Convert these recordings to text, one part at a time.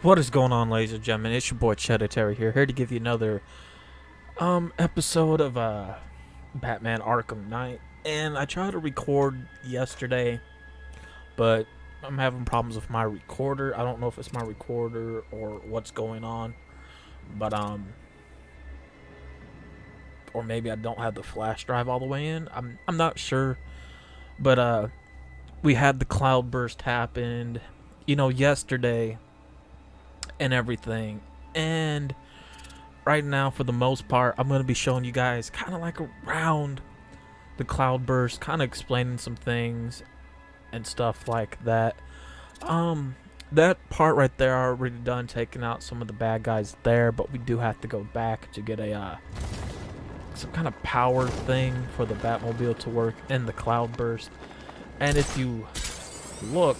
What is going on, ladies and gentlemen? It's your boy Cheddar here to give you another episode of Batman Arkham Knight. And I tried to record yesterday, but I'm having problems with my recorder. I don't know if it's my recorder or what's going on, but or maybe I don't have the flash drive all the way in. I'm not sure, but we had the cloudburst happened, yesterday and everything. And right now, for the most part, I'm going to be showing you guys kind of like around the cloudburst, kind of explaining some things and stuff like that. That part right there are already done, taking out some of the bad guys there, but we do have to go back to get a some kind of power thing for the Batmobile to work in the cloudburst. And if you look,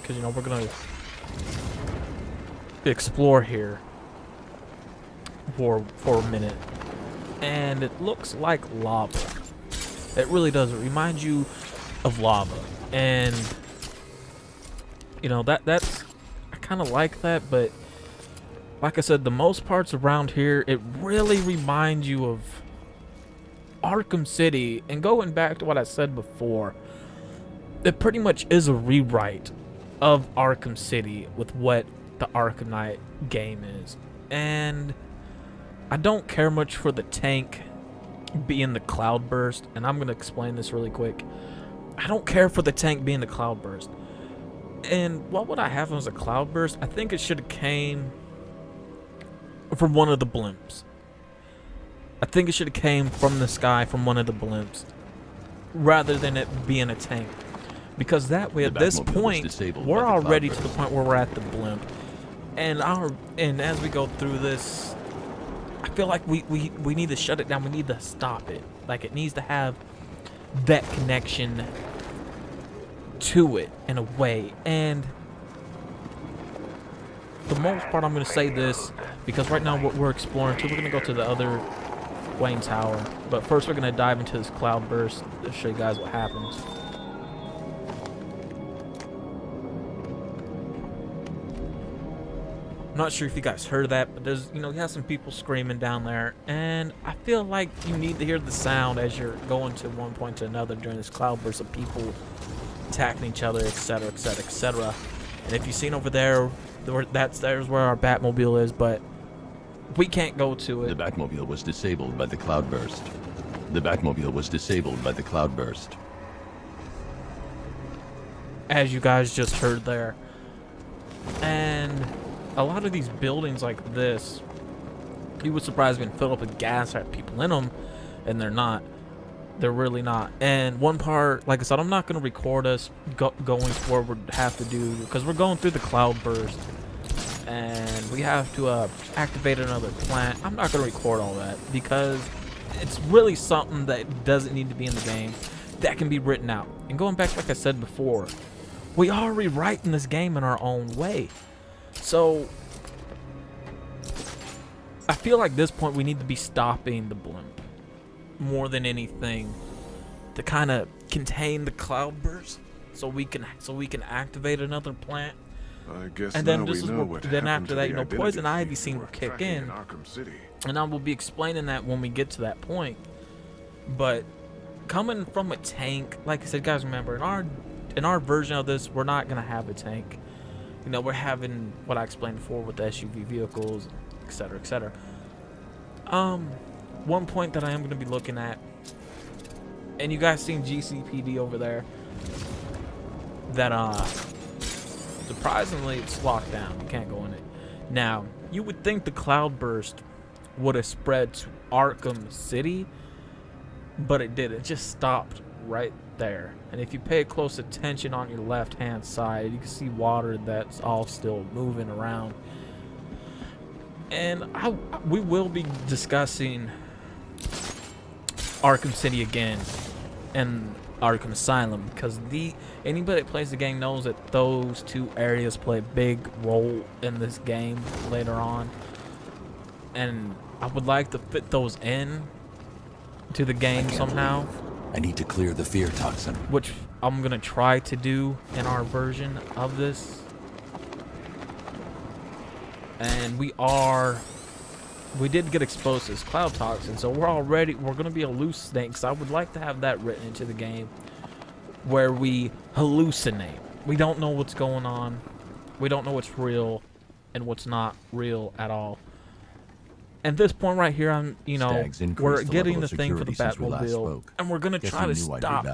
because we're gonna explore here for a minute, and it looks like lava. It really does. It reminds you of lava, and that's I kind of like that. But like I said, the most parts around here, it really reminds you of Arkham City. And going back to what I said before, it pretty much is a rewrite of Arkham City with what the Arkham Knight game is. And I don't care much for the tank being the cloudburst, and I'm going to explain this really quick. I don't care for the tank being the cloudburst. And what would I have as a cloudburst? I think it should have came from one of the blimps. I think it should have came from the sky from one of the blimps rather than it being a tank. Because that way, at this point, we're already to the point where we're at the blimp. And as we go through this, I feel like we need to shut it down. We need to stop it. Like, it needs to have that connection to it in a way. And for the most part, I'm going to say this because right now what we're exploring too, we're going to go to the other Wayne Tower. But first, we're going to dive into this cloudburst to show you guys what happens. I'm not sure if you guys heard that, but there's, you have some people screaming down there, and I feel like you need to hear the sound as you're going to one point to another during this cloudburst of people attacking each other, etc., etc., etc. And if you've seen over there, there's where our Batmobile is, but we can't go to it. The Batmobile was disabled by the cloudburst. The Batmobile was disabled by the cloudburst. As you guys just heard there. And a lot of these buildings like this, you would surprise me and fill up with gas, have people in them, and they're not. They're really not. And one part, like I said, I'm not going to record us going forward, have to do, because we're going through the cloudburst, and we have to activate another plant. I'm not going to record all that, because it's really something that doesn't need to be in the game, that can be written out. And going back, like I said before, we are rewriting this game in our own way. So, I feel like at this point we need to be stopping the blimp more than anything to kind of contain the cloudburst, so we can activate another plant. I guess and then now this we is know what, what then happened after to that, the poison identity ivy scene will thief kick tracking in, Arkham City. and I will be explaining that when we get to that point. But coming from a tank, like I said, guys, remember in our version of this, we're not gonna have a tank. We're having what I explained before with the SUV vehicles, etc., etc. One point that I am going to be looking at, and you guys seen GCPD over there, that surprisingly it's locked down. You can't go in it. Now, you would think the cloudburst would have spread to Arkham City, but it didn't. It just stopped right there. And if you pay close attention on your left hand side, you can see water that's all still moving around. And we will be discussing Arkham City again and Arkham Asylum, because anybody that plays the game knows that those two areas play a big role in this game later on, and I would like to fit those in to the game somehow. I need to clear the fear toxin. Which I'm going to try to do in our version of this. and we did get exposed to this cloud toxin, so we're gonna be hallucinating. So I would like to have that written into the game, where we hallucinate. We don't know what's going on. We don't know what's real and what's not real at all. At this point right here, we're getting the thing for the Batmobile, and we're gonna try to stop.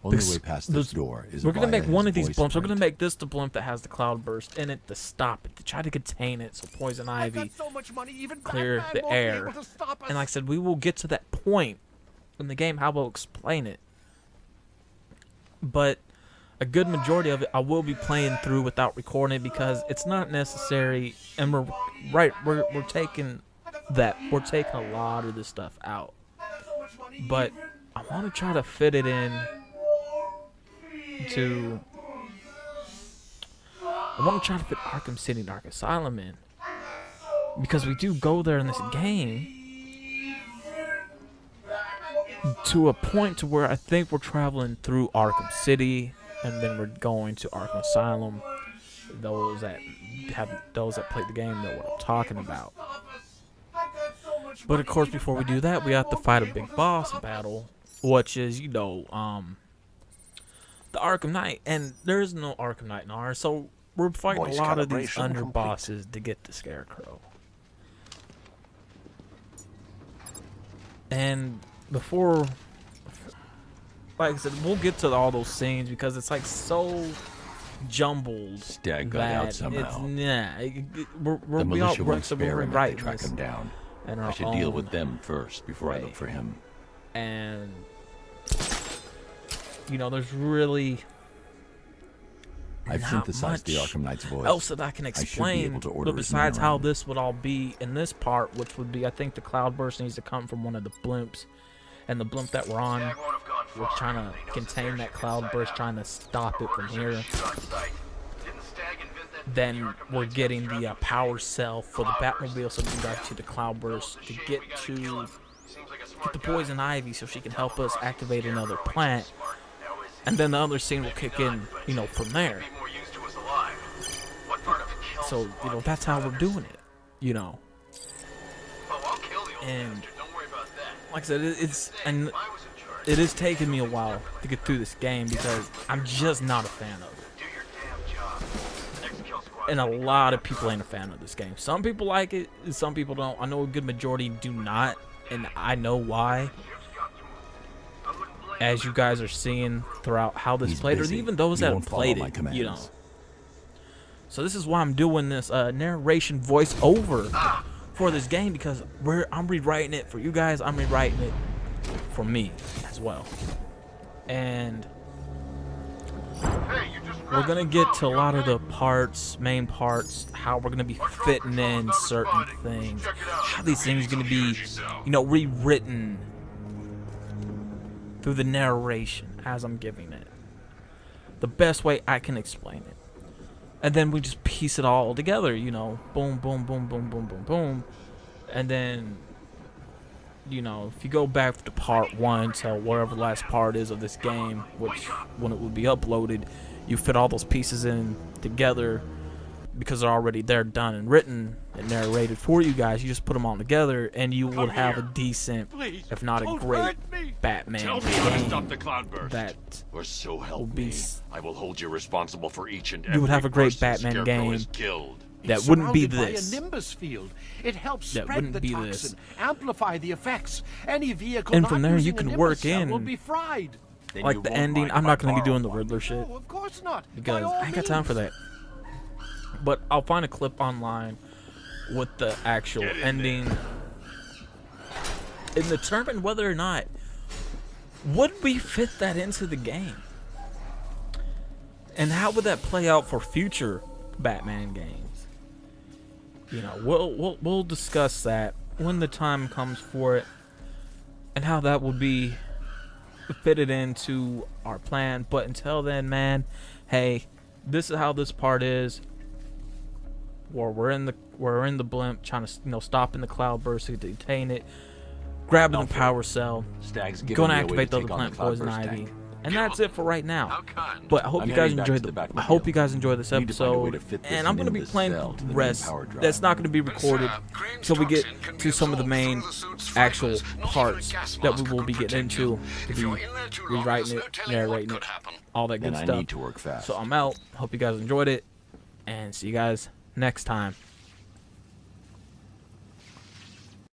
Only way past this door is we're gonna via make one his of these voice blimps. We're print. gonna make this the blimp that has the cloudburst in it to stop it, to try to contain it, so Poison Ivy so much money, even clear Batman the won't be air. able to stop us. And like I said, we will get to that point in the game. How we'll explain it. But a good majority of it, I will be playing through without recording it because it's not necessary. And we're taking a lot of this stuff out. But I want to try to fit it in to. I want to try to fit Arkham City and Arkham Asylum in, because we do go there in this game to a point to where I think we're traveling through Arkham City, and then we're going to Arkham Asylum. Those that played the game know what I'm talking about. But of course, before we do that, we have to fight a big boss battle, which is, the Arkham Knight. And there is no Arkham Knight in ours, so we're fighting Voice a lot of these calibration under complete. bosses to get the Scarecrow. And before, like I said, we'll get to all those scenes because it's like so jumbled. Stag got that out somehow. We're The militia won't so spare we're him if they writing track this him down. in I our should deal own. with them first before I look way. for him. And there's really I've not synthesized the much Arkham Knight's voice. else that I can I should be explain, able to order but his men besides how around. this would all be in this part, which would be, I think the cloudburst needs to come from one of the blimps, and the blimp that we're on, we're trying to contain that cloudburst, trying to stop it from here. Then we're getting the power cell for the Batmobile, so we can go to the cloudburst to get the Poison Ivy, so she can help us activate another plant, and then the other scene will kick in, from there. So, that's how we're doing it, And like I said, it is taking me a while to get through this game because I'm just not a fan of it. And a lot of people ain't a fan of this game. Some people like it, and some people don't. I know a good majority do not, and I know why. As you guys are seeing throughout how this He's played, or busy. even those He that won't have played follow my it, commands. So this is why I'm doing this narration voice over for this game, because I'm rewriting it for you guys. I'm rewriting it for me as well. And we're gonna get to a lot of the main parts, how we're gonna be fitting in certain things, how these things are gonna be, rewritten through the narration as I'm giving it, the best way I can explain it. And then we just piece it all together, boom, boom, boom, boom, boom, boom, boom. And then, if you go back to part 1 to whatever the last part is of this game, which when it will be uploaded, you fit all those pieces in together because they're already there, done and written and narrated for you guys. You just put them all together and you will have a decent, if not a great, Batman Tell me how to game stop the cloudburst. that Or so will help be me. I will hold you responsible for each and every you would have a great person Batman Scarecrow game has killed. that It's wouldn't be surrounded this. by a Nimbus field. It helps That spread wouldn't the be toxin, this. amplify the effects. Any vehicle And not from there, you using a can Nimbus work cell will in, be fried. Then like you the won't ending. mind I'm if not I going to be doing the borrow Riddler shit No, of course not. because By all I ain't got time for means. that. But I'll find a clip online with the actual Get in ending and determine whether or not would we fit that into the game, and how would that play out for future Batman games. We'll discuss that when the time comes for it, and how that will be fitted into our plan. But until then, man, hey, this is how this part is. Where we're in the blimp trying to stopping the cloudburst to detain it, grabbing the power cell, Stag's giving going to me a way activate the take other on plant, Poison Cloudburst Ivy, tank. And that's it for right now. How kind. But I hope I'm you guys heading back enjoyed to the I hope Batmobile. you guys enjoyed this Need to find a way episode. to fit this And I'm gonna be into the playing cell to the the main rest. power drive. That's not gonna be recorded until we get to some of the main actual parts that we will be getting into, to be rewriting it, narrating it, all that good And I stuff. need to work fast. So I'm out. Hope you guys enjoyed it, and see you guys next time.